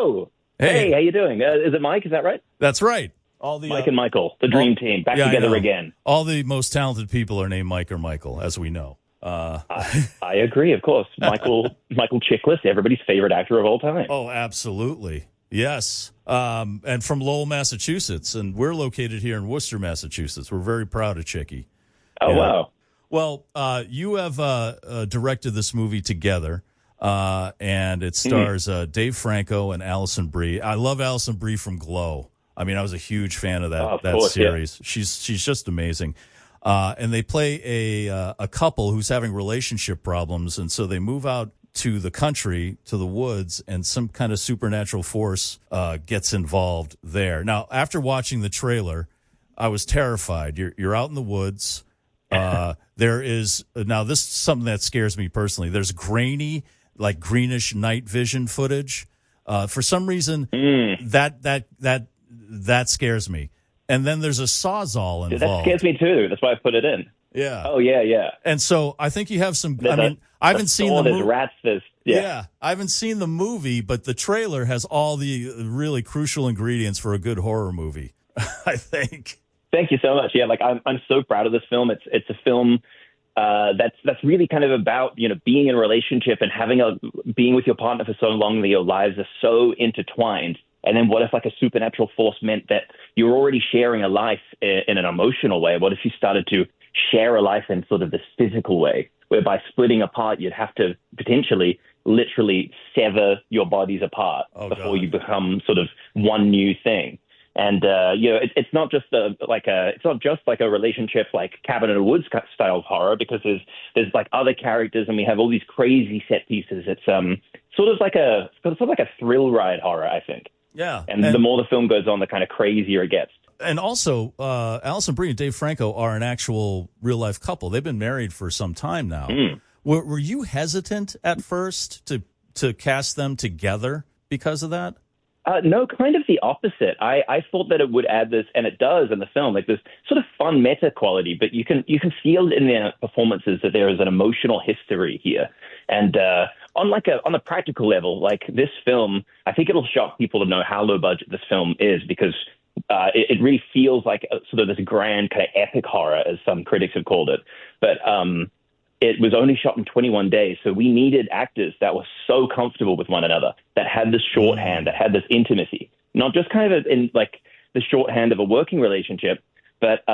Oh, hey, how you doing? Is it Mike? Is that right? That's right. All the Mike and Michael, the dream team, back together again. All the most talented people are named Mike or Michael, as we know. I agree, of course. Michael Chiklis, everybody's favorite actor of all time. Oh, absolutely. Yes. And from Lowell, Massachusetts, and we're located here in Worcester, Massachusetts. We're very proud of Chicky. Oh, wow. Well, you have directed this movie together, and it stars Dave Franco and Alison Brie. I love Alison Brie from Glow. I mean, I was a huge fan of that series. Yeah. She's just amazing. And they play a couple who's having relationship problems, and so they move out to the country, to the woods, and some kind of supernatural force gets involved there. Now, after watching the trailer, I was terrified. You're out in the woods. There is now this is something that scares me personally. There's grainy, like greenish night vision footage. For some reason, that scares me. And then there's a sawzall involved. That scares me too. That's why I put it in. Yeah. Oh yeah. And so I think you have some. I haven't seen the movie. There's rats. Yeah, I haven't seen the movie, but the trailer has all the really crucial ingredients for a good horror movie. I think. Thank you so much. Yeah, like I'm so proud of this film. It's a film that's really kind of about being in a relationship and being with your partner for so long that your lives are so intertwined. And then what if like a supernatural force meant that you're already sharing a life in an emotional way? What if you started to share a life in sort of this physical way, whereby splitting apart, you'd have to potentially literally sever your bodies apart before you become sort of one new thing. And it's not just like a relationship like Cabin in the Woods style of horror, because there's like other characters and we have all these crazy set pieces. It's sort of like a thrill ride horror, I think. Yeah. And the more the film goes on, the kind of crazier it gets. And also, Alison Brie and Dave Franco are an actual real-life couple. They've been married for some time now. Were you hesitant at first to cast them together because of that? No, kind of the opposite. I thought that it would add this, and it does in the film, like this sort of fun meta quality, but you can feel in their performances that there is an emotional history here. And on a practical level, like this film, I think it'll shock people to know how low budget this film is, because it really feels like sort of this grand kind of epic horror, as some critics have called it. But it was only shot in 21 days, so we needed actors that were so comfortable with one another, that had this shorthand, that had this intimacy, not just kind of in like the shorthand of a working relationship, but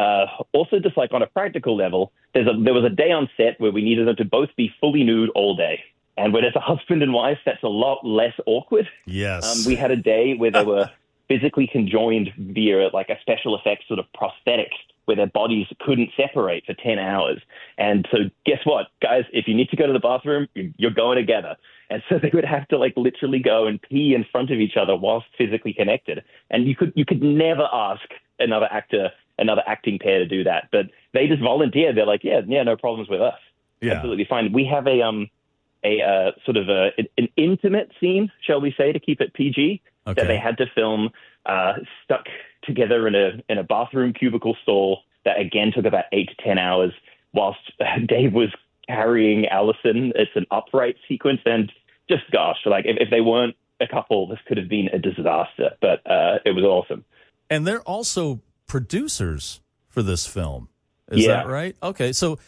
also just like on a practical level. There was a day on set where we needed them to both be fully nude all day. And when it's a husband and wife, that's a lot less awkward. Yes. We had a day where they were physically conjoined via like a special effects sort of prosthetics, where their bodies couldn't separate for 10 hours. And so guess what, guys, if you need to go to the bathroom, you're going together. And so they would have to like literally go and pee in front of each other whilst physically connected. And you could never ask another acting pair to do that. But they just volunteered. They're like, yeah, no problems with us. Yeah. Absolutely fine. We have a sort of an intimate scene, shall we say, to keep it PG, that they had to film stuck together in a bathroom cubicle stall that again took about 8 to 10 hours whilst Dave was carrying Alison. It's an upright sequence, and just gosh, like if they weren't a couple, this could have been a disaster, but it was awesome. And they're also producers for this film. Is that right? Okay. So,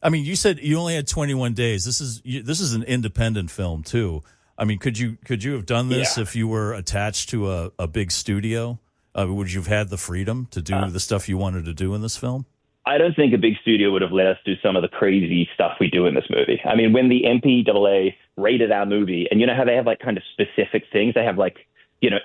I mean, you said you only had 21 days. This is an independent film too. I mean, could you have done this if you were attached to a big studio? Would you have had the freedom to do the stuff you wanted to do in this film? I don't think a big studio would have let us do some of the crazy stuff we do in this movie. I mean, when the MPAA rated our movie, and you know how they have like kind of specific things, they have like,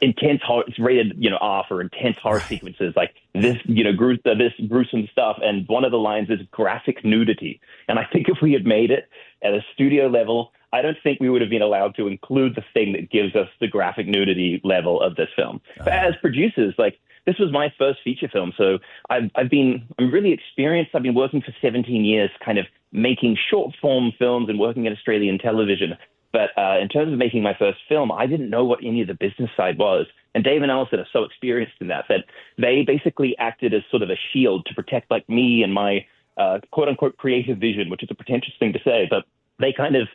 intense horror, it's rated, R for intense horror sequences, like this, this gruesome stuff. And one of the lines is graphic nudity. And I think if we had made it at a studio level, I don't think we would have been allowed to include the thing that gives us the graphic nudity level of this film. But as producers, like, this was my first feature film, so I'm really experienced. I've been working for 17 years, kind of making short form films and working at Australian television. But in terms of making my first film, I didn't know what any of the business side was. And Dave and Alison are so experienced in that they basically acted as sort of a shield to protect like me and my quote unquote creative vision, which is a pretentious thing to say, but they kind of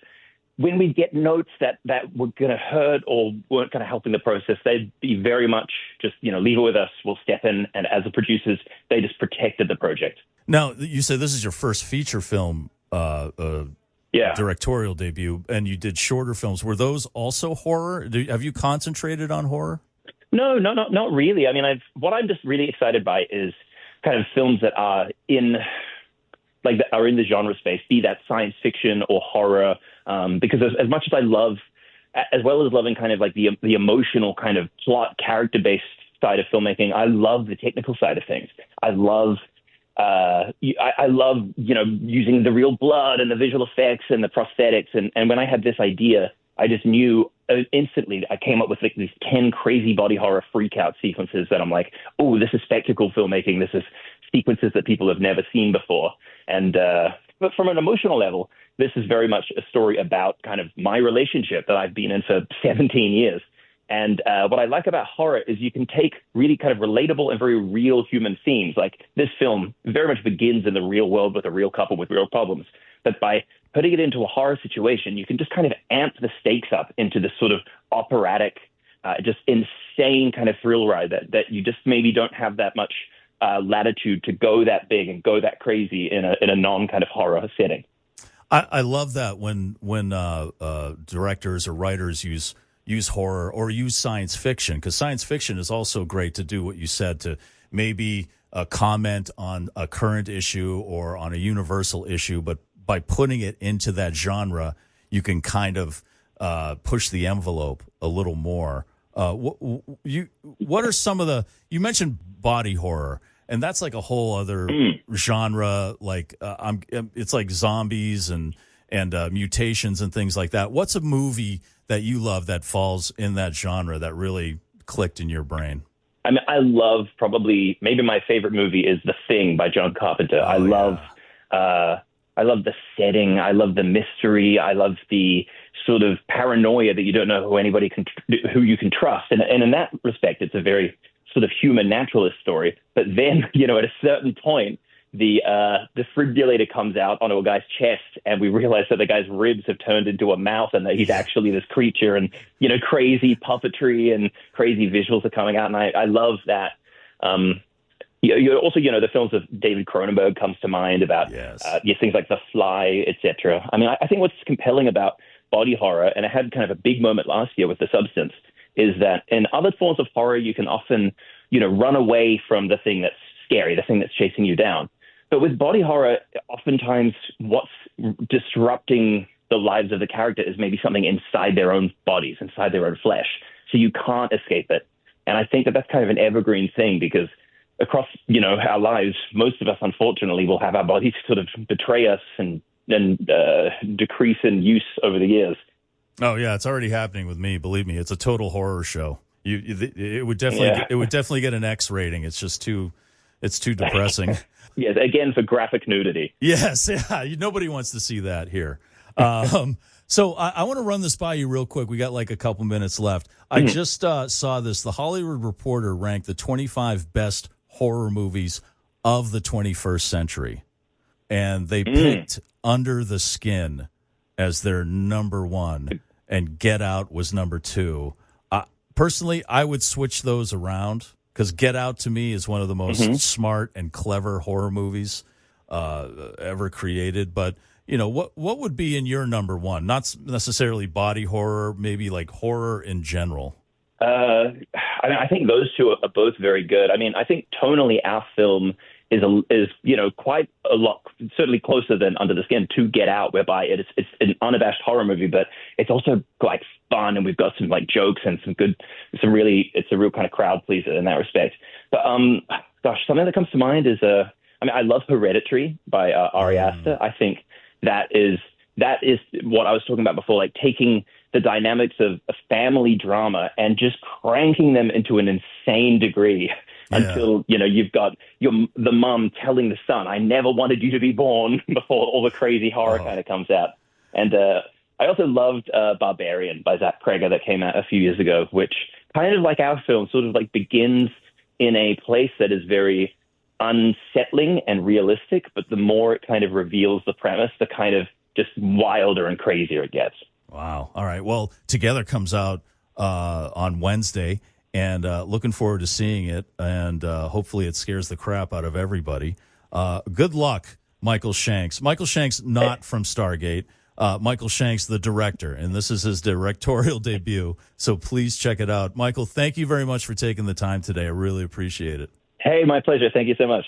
when we get notes that were going to hurt or weren't going to help in the process, they'd be very much just, leave it with us. We'll step in. And as the producers, they just protected the project. Now, you said this is your first feature film directorial debut, and you did shorter films. Were those also horror? Have you concentrated on horror? No, not really. I mean, what I'm just really excited by is kind of films that are in the genre space, be that science fiction or horror, because as much as I love, as well as loving kind of like the emotional kind of plot, character-based side of filmmaking, I love the technical side of things. I love using the real blood and the visual effects and the prosthetics. And when I had this idea, I just knew instantly. I came up with like these 10 crazy body horror freak out sequences that I'm like, oh, this is spectacle filmmaking. This is sequences that people have never seen before. And but from an emotional level, this is very much a story about kind of my relationship that I've been in for 17 years. And what I like about horror is you can take really kind of relatable and very real human themes. Like this film very much begins in the real world with a real couple with real problems. But by putting it into a horror situation, you can just kind of amp the stakes up into this sort of operatic, just insane kind of thrill ride that you just maybe don't have that much latitude to go that big and go that crazy in a non kind of horror setting. I love that when directors or writers use horror or use science fiction, because science fiction is also great to do what you said, to maybe comment on a current issue or on a universal issue, but by putting it into that genre, you can kind of push the envelope a little more. What are some of you mentioned body horror, and that's like a whole other genre. Like it's like zombies and mutations and things like that. What's a movie that you love that falls in that genre that really clicked in your brain? I mean, I love maybe my favorite movie is The Thing by John Carpenter. I love the setting. I love the mystery. I love the sort of paranoia that you don't know who you can trust. And in that respect, it's a very sort of human naturalist story. But then, at a certain point, the defibrillator comes out onto a guy's chest, and we realize that the guy's ribs have turned into a mouth, and that he's actually this creature, and crazy puppetry and crazy visuals are coming out, and I love that. Also, the films of David Cronenberg comes to mind about things like The Fly, etc. I mean, I think what's compelling about body horror, and it had kind of a big moment last year with The Substance, is that in other forms of horror, you can often, run away from the thing that's scary, the thing that's chasing you down. But with body horror, oftentimes what's disrupting the lives of the character is maybe something inside their own bodies, inside their own flesh. So you can't escape it. And I think that that's kind of an evergreen thing, because across, our lives, most of us, unfortunately, will have our bodies sort of betray us and decrease in use over the years. Oh yeah, it's already happening with me. Believe me, it's a total horror show. It would definitely get an X rating. It's just too depressing. Yes, again for graphic nudity. Yes, yeah. Nobody wants to see that here. So I want to run this by you real quick. We got like a couple minutes left. I just saw this. The Hollywood Reporter ranked the 25 best horror movies of the 21st century, and they picked Under the Skin as their number one, and Get Out was number two. Personally, I would switch those around, because Get Out to me is one of the most smart and clever horror movies ever created. But what would be in your number one? Not necessarily body horror, maybe like horror in general. I think those two are both very good. I mean, I think tonally our film is quite a lot, certainly closer than Under the Skin to Get Out, whereby it's an unabashed horror movie, but it's also like fun, and we've got some like jokes and it's a real kind of crowd pleaser in that respect. But something that comes to mind is I love Hereditary by Ari Aster. I think that is what I was talking about before, like taking the dynamics of a family drama and just cranking them into an insane degree until, you've got the mom telling the son, I never wanted you to be born, before all the crazy horror kind of comes out. And I also loved Barbarian by Zach Cregger that came out a few years ago, which kind of like our film sort of like begins in a place that is very unsettling and realistic, but the more it kind of reveals the premise, the kind of just wilder and crazier it gets. Wow. All right. Well, Together comes out on Wednesday, and looking forward to seeing it. And hopefully, it scares the crap out of everybody. Good luck, Michael Shanks. Michael Shanks, not from Stargate. Michael Shanks, the director, and this is his directorial debut. So please check it out. Michael, thank you very much for taking the time today. I really appreciate it. Hey, my pleasure. Thank you so much.